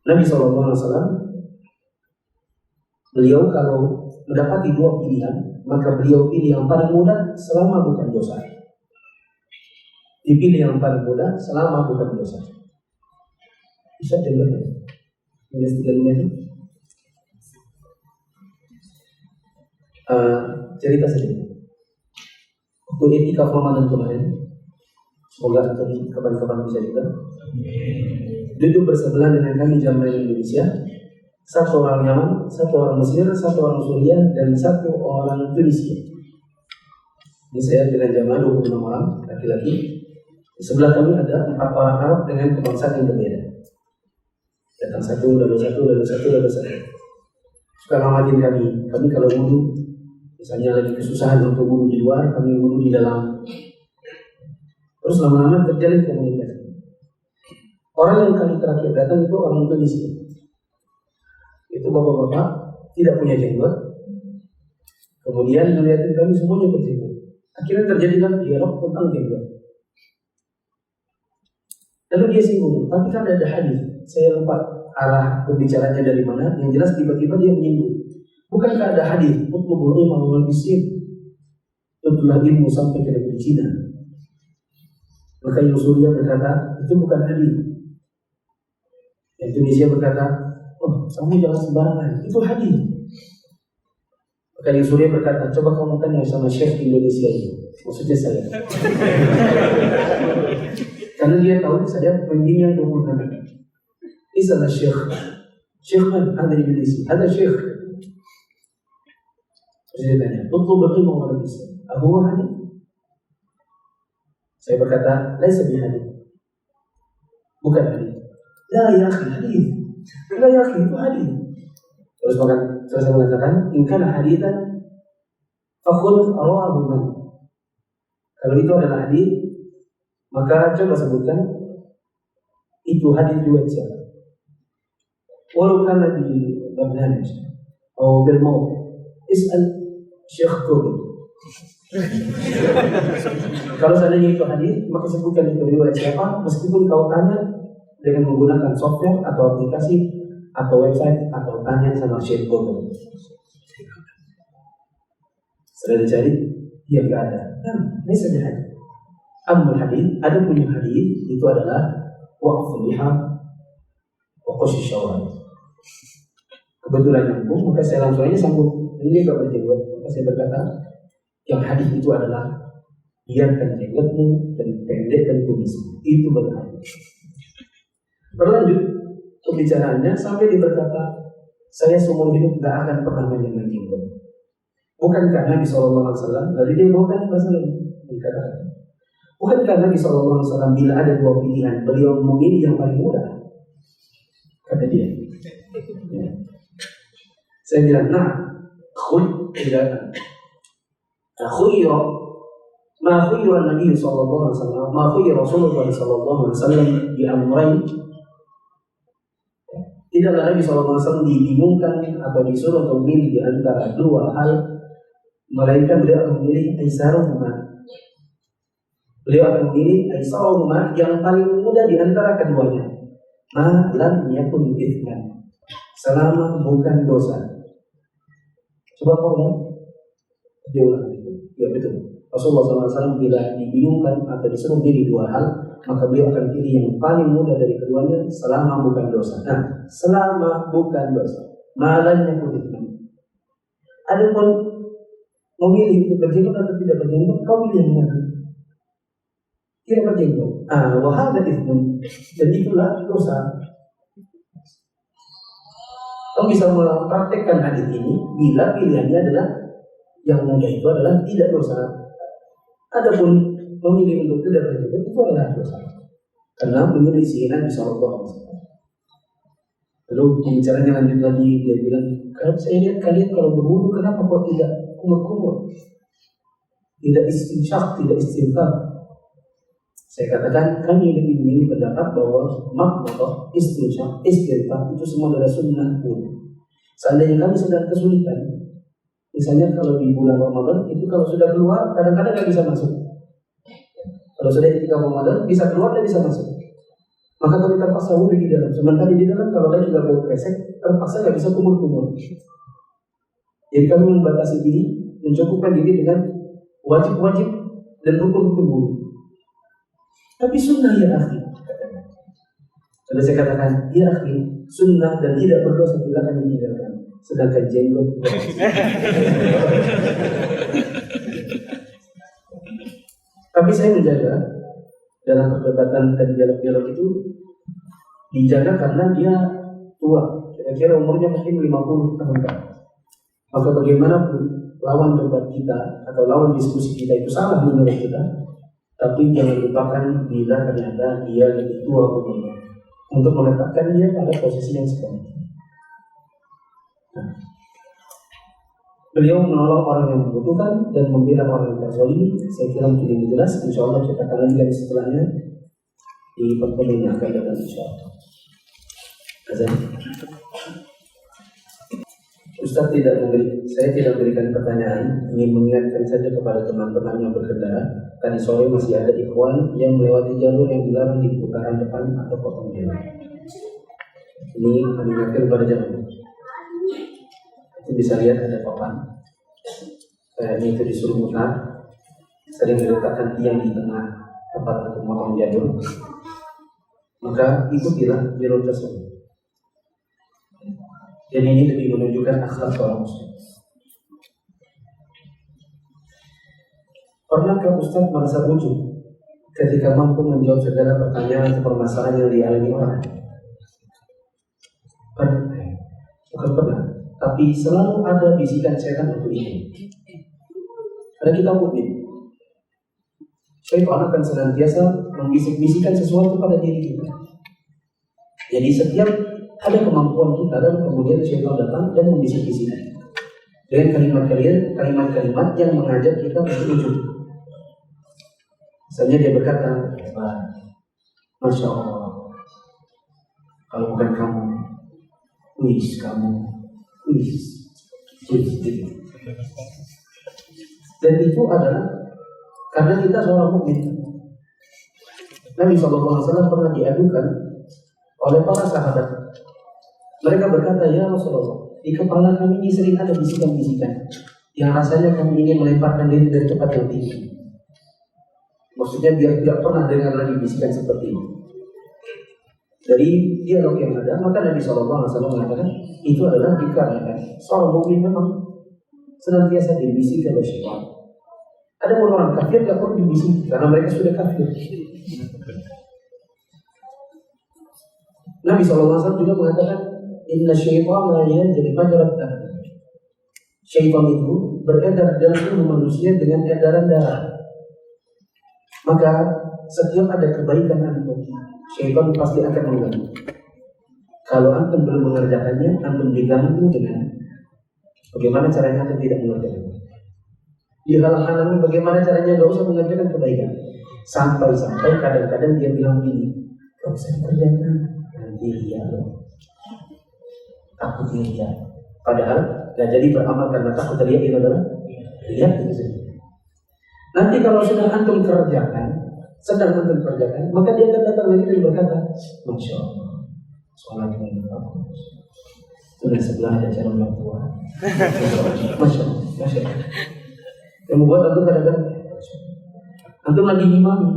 Nabi SAW, beliau kalau mendapati dua pilihan, maka beliau pilih yang paling mudah selama bukan dosa. Dipilih yang paling mudah selama bukan dosa. Bisa dengar ya? Investigasinya cerita sedikit. Waktu etika Ramadan kemarin, semoga kapan-kapan bisa juga. Duduk bersebelahan dengan kami jamaah Indonesia. Satu orang Yaman, satu orang Mesir, satu orang Suriah, dan satu orang Tunisia. Ini saya dengan jamaah 26 orang laki-laki. Di sebelah kami ada 4 orang Arab dengan kebangsaan yang berbeda. Datang satu, lalu satu, lalu satu, lalu satu. Suka ngamatin kami kalau wudu, misalnya lagi kesusahan untuk wudu di luar, kami wudu di dalam. Terus lama-lama terjalin komunikasi. Orang yang kali terakhir datang itu orang Tunisia. Itu bapak-bapak tidak punya jenggot. Kemudian melihat kami semuanya berjenggot. Akhirnya terjadilah dialog tentang jenggot. Lalu dia singgung, tapi kan ada hadis. Saya lupa arah pembicaranya dari mana. Yang jelas tiba-tiba dia menyinggung. Bukankah ada hadis? Utlubul ilma wal bisir. Tutlah ilmu sampai ke negeri Cina. Maka Yusulia berkata, itu bukan hadis. Yang Indonesia berkata, oh, kamu jangan sembarangan. Itu hadis. Maka Yusulia berkata, coba kamu tanya sama Syekh Indonesia ini. Maksudnya saya. Karena dia tahu saya pembimbing 26. Isalah Syekh. Syekh man ada di Indonesia. Ada Syekh. Saya tanya, untuk berilmu wal bisir. Ahu hadis? Saya berkata, laisa bi hadis. Bukan hadis. La ya akhi, hadis. La ya akhi, itu hadis. Terus saya mengatakan, in kana haditsan faqul rawahu man. Kalau itu adalah hadis, maka coba sebutkan itu hadis riwayat siapa. Walau kana di barnamij atau bil mawqi, is'al Syekh Qurbi. Kalau seandainya itu hadis, maka sebutkan itu riwayat siapa, meskipun kau tanya dengan menggunakan software atau aplikasi atau website atau tanya sama Syekh Qurbi. Setelah dicari, dia tidak ada. Ini saja hadis. Amal hadis, ada punya hadis itu adalah waqful liha wa qash syawal. Kebetulan nyambung, maka saya langsung aja sambung. Ini Bapak jenggot, maka saya berkata, yang hadis itu adalah biarkan jenggotmu dan pendekkan kumismu. Itu benar. Berlanjut pembicaraannya sampai dia berkata, saya seumur hidup tidak akan pernah menjaga jenggot. Bukankah Nabi SAW, dari dia bukan masalah ini, dikatakan. Bukankah Nabi SAW bila ada dua pilihan, beliau memilih yang paling mudah? Kata dia. Ya. Saya bilang, nah, khuyra ma khuyra Nabi sallallahu alaihi wasallam ma khuyra Rasulullah sallallahu alaihi wasallam di amrayn. Tidaklah Nabi sallallahu alaihi wasallam dibingungkan atau disuruh untuk memilih di antara dua hal, melainkan beliau akan memilih aisaruhuma. Beliau akan memilih aisaruhuma yang paling mudah di antara keduanya. Ma lam yakun ithman, selama bukan dosa. Coba kau lihat, dia ulang itu. Ya betul. Rasulullah SAW bila dibingungkan atau disuruh pilih dua hal, maka beliau akan pilih yang paling mudah dari keduanya selama bukan dosa. Nah, selama bukan dosa, malahnya pun. Adapun memilih untuk berjenggot atau tidak berjenggot, kau pilih yang mana? Tidak berjenggot. Wahada itu, dan itulah dosa. Kau bisa mempraktekkan hadis ini bila pilihannya adalah yang mudah itu adalah tidak dosa. Adapun memilih untuk tidak berjenggot itu adalah dosa, karena menyelisih Nabi SAW. Lalu pembicaranya lanjut lagi, dia bilang, kalau saya lihat kalian kalau berwudu kenapa kok tidak kumur-kumur, tidak istinsyaq, tidak istinfar? Saya katakan kami lebih memilih pendapat bahwa makmur, istinsyaq, istinfar itu semua adalah sunnah wudu. Seandainya kami sedang kesulitan, misalnya kalau di bulan Ramadan itu kalau sudah keluar kadang-kadang nggak bisa masuk. Kalau sudah ketika Ramadan bisa keluar dan bisa masuk, maka kami terpaksa wudu di dalam. Sementara di dalam kalau lagi nggak mau kresek, terpaksa nggak bisa kumur-kumur. Jadi kami membatasi diri, mencukupkan diri dengan wajib-wajib dan rukun-rukun wudu. Tapi sunnah ya akhi. Kalau saya katakan ya akhi, sunnah dan tidak berdosa silakan ditinggalkan. Sedangkan jenggot. Tapi saya menjaga dalam perdebatan dan dialog-dialog itu dijaga karena dia tua, kira-kira umurnya mungkin 50 tahun. Maka bagaimanapun lawan debat kita atau lawan diskusi kita itu salah menurut kita, tapi jangan lupakan bila ternyata dia lebih tua umurnya, untuk meletakkan dia pada posisi yang seperti. Nah, beliau menolong orang yang membutuhkan dan membela orang yang terzalimi. Saya kira mungkin ini jelas. Insya Allah kita akan lanjutkan setelahnya di pertemuan yang akan datang. Insya Allah. Azan. Saya tidak memberikan pertanyaan, ingin mengingatkan saja kepada teman-teman yang berkendara. Tadi sore masih ada ikhwan yang melewati jalur yang dilarang di putaran depan atau potong jalan. Ini mengingatkan kepada jamaah. Itu bisa lihat ada papan. Kayaknya itu disuruh mutar. Sering diletakkan tiang di tengah tempat untuk memotong jalur. Maka ikutilah jalur tersebut. Jadi ini lebih menunjukkan akhlak seorang muslim. Pernahkah Ustaz merasa ujub ketika mampu menjawab segala pertanyaan atau permasalahan yang dialami orang? Pernah, bukan pernah, tapi selalu ada bisikan setan untuk ini. Karena kita mukmin, syaitan akan senantiasa membisik-bisikan sesuatu pada diri kita. Jadi setiap ada kemampuan kita dan kemudian syaitan datang dan membisik-bisikan dengan kalimat-kalimat yang mengajak kita untuk ujub. Misalnya dia berkata, Masya Allah, kalau bukan kamu, dan itu adalah karena kita seorang mukmin. Nabi SAW pernah diadukan oleh para sahabat. Mereka berkata, ya Rasulullah, di kepala kami ini sering ada bisikan-bisikan yang rasanya kami ingin melemparkan diri dari tempat yang tinggi. Maksudnya biar tidak pernah dengar lagi bisikan seperti ini. Dari dialog yang ada, maka Nabi SAW mengatakan itu adalah dikarenakan seorang mukmin memang senantiasa dibisikkan oleh syaitan. Ada pun orang kafir tidak perlu dibisiki karena mereka sudah kafir. Nabi SAW juga mengatakan Inna syaitana yajri majrad dam. Syaitan itu beredar dalam tubuh manusia dengan edaran darah. Maka setiap ada kebaikan antum, syaitan pasti akan mengganggu. Kalau antum belum mengerjakannya, antum diganggu dengan bagaimana caranya antum tidak mengerjakannya. Dihalang-halangi bagaimana caranya tidak usah mengerjakan kebaikan. Sampai-sampai kadang-kadang dia bilang begini, gak usah dikerjakan, nanti dia loh. Takut dia. Padahal gak jadi beramal karena takut dia itu adalah lihat itu saja. Nanti kalau sedang antum kerjakan, maka dia akan datang lagi dan berkata, Masya Allah, sholat ini bagus. Sudah sebelah ada calon mertua. Masya Allah, Masya Allah. Yang membuat antum kadang-kadang, antum lagi imami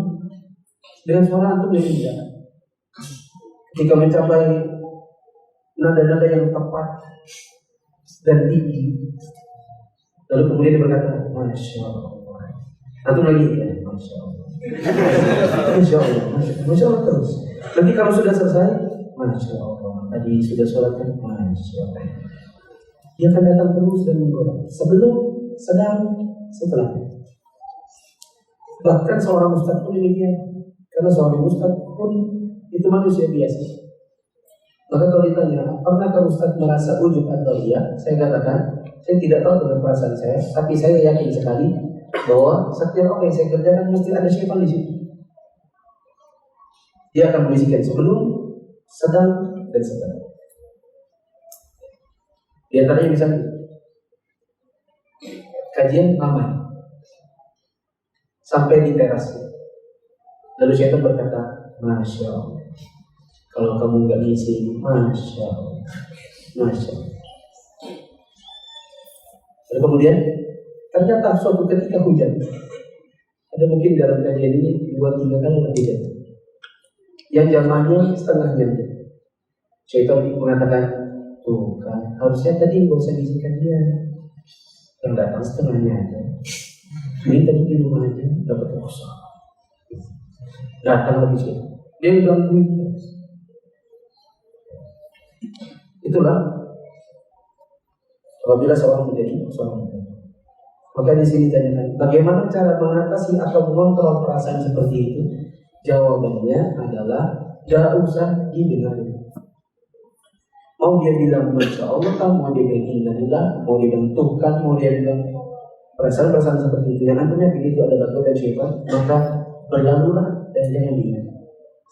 dengan suara antum yang indah. Ketika mencapai nada-nada yang tepat dan tinggi, lalu kemudian dia berkata, Masya Allah. Antum lagi ya, Masya Allah. Masya Allah, Masya Allah terus. Nanti kalau sudah selesai, Masya Allah. Tadi sudah sholat kan, Masya Allah. Dia akan datang terus dan menggoda. Sebelum, sedang, setelah. Bahkan seorang ustaz pun demikian. Karena seorang ustaz pun itu manusia biasa. Maka kalau ditanya, pernahkah Ustaz merasa ujub atau iya? Saya katakan, saya tidak tahu dengan perasaan saya, tapi saya yakin sekali bahwa setiap apa yang saya kerjakan mesti ada syaitan di situ. Dia akan membisikkan sebelum, sedang, dan setelah. Di antaranya misalnya kajian ramai sampai di teras, lalu syaitan berkata, Masya Allah. Kalau kamu nggak ngisi, Masya Allah, Masya Allah. Lalu kemudian ternyata suatu ketika hujan. Ada mungkin dalam kajian ini 2-3 kali hujan. Yang jamaahnya setengahnya. Syaitan mengatakan, tuh kan, harusnya tadi nggak usah ngisikan dia. Yang datang setengahnya aja. Ini tadi di rumah aja dapat kosong. Datang lagi sih. Dia gangguin. Itulah apabila seorang menjadi seorang mukmin. Maka di sini ditanyakan, bagaimana cara mengatasi atau mengontrol perasaan seperti itu? Jawabannya adalah gak usah didengarin. Mau dia bilang Masya Allah, mau dia bilang Innalillah, mau dia bilang Tuhan, mau dia bilang perasaan-perasaan seperti itu yang antumnya begitu adalah godaan syaitan, maka berlalulah dan jangan diingat.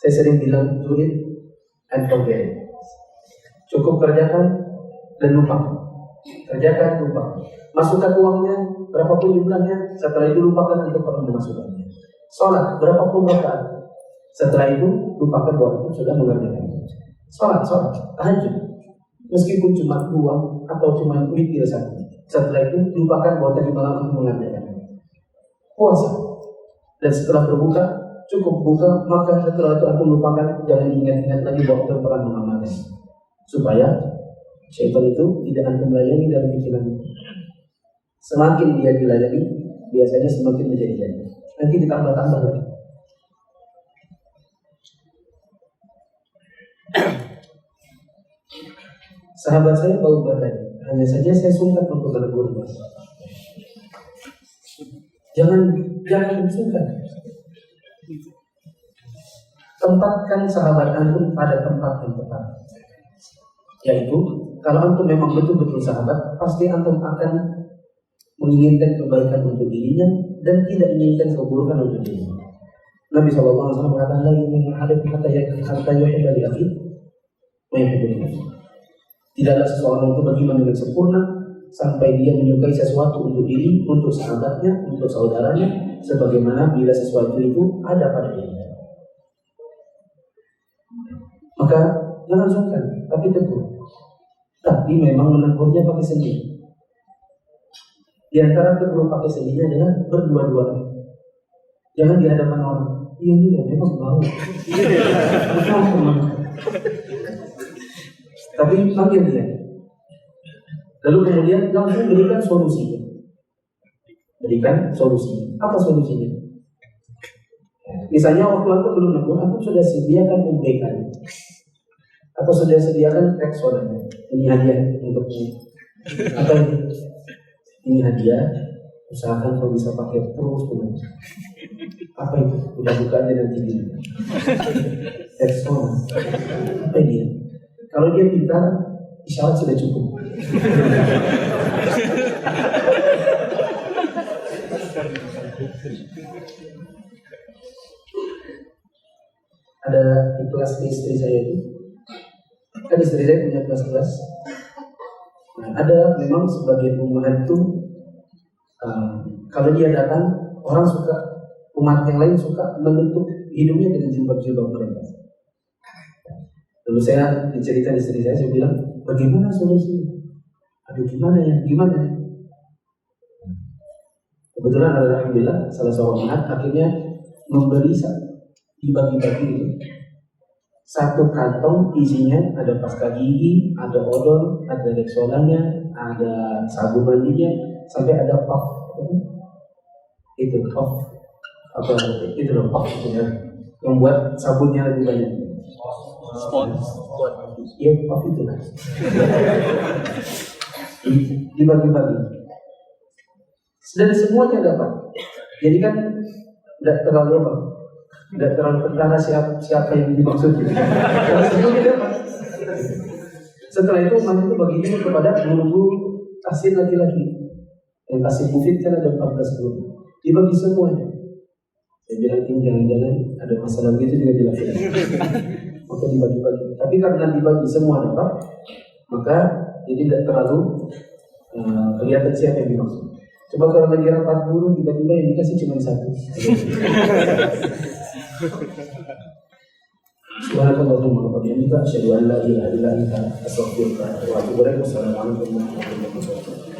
Saya sering bilang do it and forget it. Cukup kerjakan dan lupa. Kerjakan, lupa. Masukkan uangnya, berapapun jumlahnya, setelah itu lupakan untuk pernah memasukkannya. Sholat, berapapun rakaat, setelah itu lupakan bahwa itu sudah mengerjakannya. Sholat, tahajud, meskipun cuma 2 atau cuma witir 1, setelah itu lupakan bahwa tadi malam itu mengerjakannya. Puasa, dan setelah berbuka, cukup buka, maka setelah itu aku lupakan, jangan ingat-ingat lagi bahwa itu pernah mengamalkan, supaya syaitan itu tidak akan melayani dalam pikiran. Semakin dia dilayani, biasanya semakin menjadi-jadi. Nanti ditambah-tambah lagi. Sahabat saya bau badan, hanya saja saya sungkan untuk menegur. Jangan sungkan. Tempatkan sahabat antum pada tempat yang tepat. Yaitu, kalau antum memang betul-betul sahabat, pasti antum akan menginginkan kebaikan untuk dirinya dan tidak inginkan keburukan untuk dirinya. Nabi SAW mengatakan, la yu'minu ahadukum hatta yuhibba li akhihi ma yuhibbu li nafsihi. Tidaklah seseorang itu beriman dengan sempurna sampai dia menyukai sesuatu untuk diri, untuk sahabatnya, untuk saudaranya, sebagaimana bila sesuatu itu ada pada dirinya. Maka jangan sungkan, tapi tegur. Tapi memang menegurnya pakai senyum. Di antara tegur pakai senyumnya adalah berdua-duaan. Jangan di hadapan orang. Iya, memang bau. Tapi panggil dia. Lalu kemudian langsung berikan solusinya. Apa solusinya? Misalnya waktu aku belum negur, aku sudah sediakan MBK, atau sudah sediakan reksonanya. Ini hadiah untukmu. Atau ini hadiah, usahakan kalau bisa pakai terus benar. Apa itu? Udah buka aja nanti dia. Reksona. Apa dia? Kalau dia pintar, isyarat sudah cukup. Ada di kelas istri saya itu, kan istri saya punya kelas-kelas. Nah, ada memang sebagian umat itu, kalau dia datang, orang suka, umat yang lain suka menutup hidungnya dengan jilbab-jilbab mereka. Lalu saya diceritakan istri saya bilang, bagaimana solusinya? Aduh, gimana ya? Kebetulan alhamdulillah salah seorang anak akhirnya memberi dibagi-bagi satu kantong, isinya ada pasta gigi, ada odol, ada Rexonanya, ada sabun mandinya, sampai ada puff. Itu puff apa itu loh, puff itu ya, yang buat sabunnya lebih banyak. Iya, puff itu lah. Dibagi-bagi. Dan semuanya dapat. Jadi kan tidak terlalu tentara siapa yang dimaksud. Semuanya dapat. Setelah itu umat itu baginya kepada guru tasir laki-laki. Yang tasir mufid kan ada 14 guru. Dibagi semuanya. Saya bilang ini jangan-jangan ada masalah begitu juga dilakukan. Maka dibagi-bagi. Tapi karena dibagi semua dapat, maka jadi tidak terlalu kelihatan siapa yang dimaksud. Coba kalau lagi rapat guru, tiba-tiba yang dikasih cuma 1. Subhanallahumma wa bihamdika asyhadu an la ilaha illa anta astaghfiruka wa atubu ilaik. Wassalamualaikum warahmatullahi wabarakatuh.